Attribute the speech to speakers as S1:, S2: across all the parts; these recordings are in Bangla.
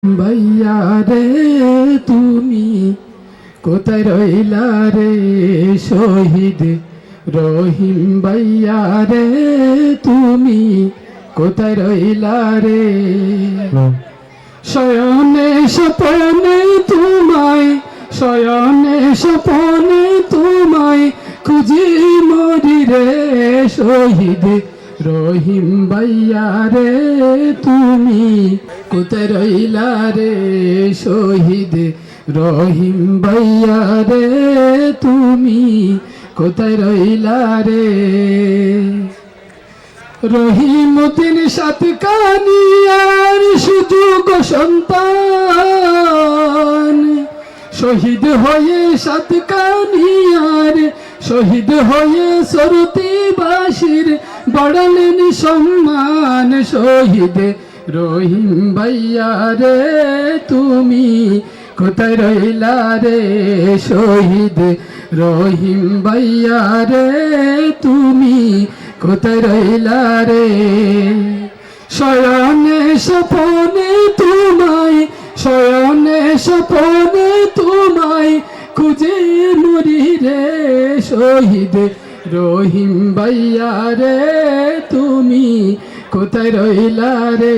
S1: ভাইয়া রে তুমি কোথায় রইলা রে শহীদ রহিম ভাইয়া রে তুমি কোথায় রইলা রে শয়নে স্বপনে তোমায় শয়নে স্বপনে তোমায় খুঁজি মরি রে শহীদ রহিম ভাইয়া রে তুমি কোথায় রইলা রে শহীদ রহিম ভাইয়া রে তুমি কোথায় রইলা রে রহিমউদ্দিন সাতকানিয়ার সুযোগ সন্তান শহীদ হয়ে সাতকানিয়ার শহীদ হয়ে সরতিবাসীর বাড়ালেন সম্মান শহীদ রহিম ভাইয়া রে তুমি কোথায় রইলা রে শহীদ রহিম ভাইয়া রে তুমি কোথায় রইলা রে শয়নে স্বপনে তোমায় শয়নে স্বপনে তোমায় খুঁজে মরি রে শহীদ রহিম ভাইয়া রে তুমি কোথায় রইলা রে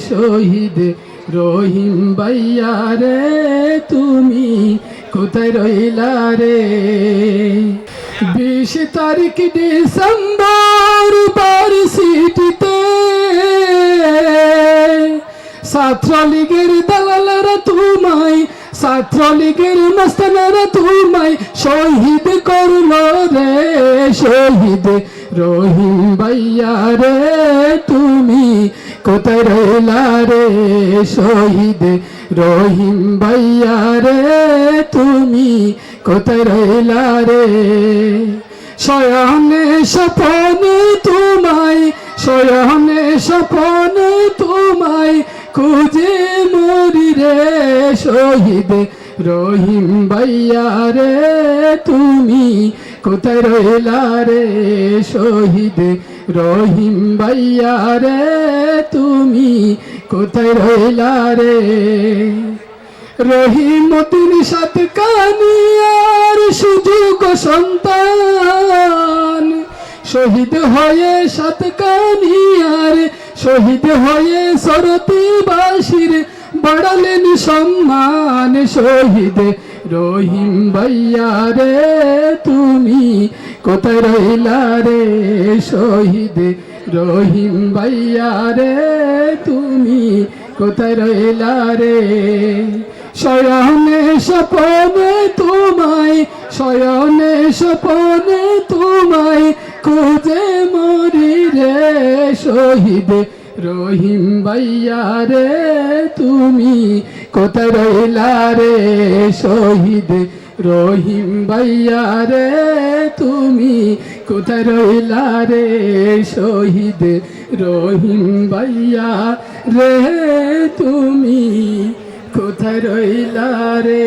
S1: শহীদ রহিম ভাইয়া রে তুমি কোথায় রইলা রে 20 তারিখ ডিসেম্বর ভার্সিটিতে ছাত্রলীগের দালালেরা তোমায় ছাত্রলীগের মস্তানেরা তোমায় শহীদ করলো রে শহীদ রহিম ভাইয়া রে তুমি কোথায় রইলা রে শহীদ রহিম ভাইয়া রে তুমি কোথায় রইলা রে শয়নে স্বপনে তোমায় শয়নে স্বপনে তোমায় খুঁজে মরি রে শহীদ রহিম ভাইয়া রে তুমি কোথায় রইলা রে শহীদ রহিম ভাইয়া রে তুমি কোথায় রইলা রে রহিমউদ্দিন সাতকানিয়ার সুযোগ সন্তান শহীদ হয়ে সাতকানিয়ার শহীদ হয়ে সরতিবাসীর বাড়ালেন সম্মান শহীদ রহিম ভাইয়া রে তুমি কোথায় রইলা রে শহীদ রহিম ভাইয়া রে তুমি কোথায় রইলা রে শয়নে স্বপনে তোমায় শয়নে স্বপনে তোমায় খুঁজে মরি রে শহীদ রহিম ভাইয়া রে তুমি কোথায় রইলা রে শহীদ রহিম ভাইয়া রে তুমি কোথায় রইলা রে শহীদ রহিম ভাইয়া রে তুমি কোথায় রইলা রে।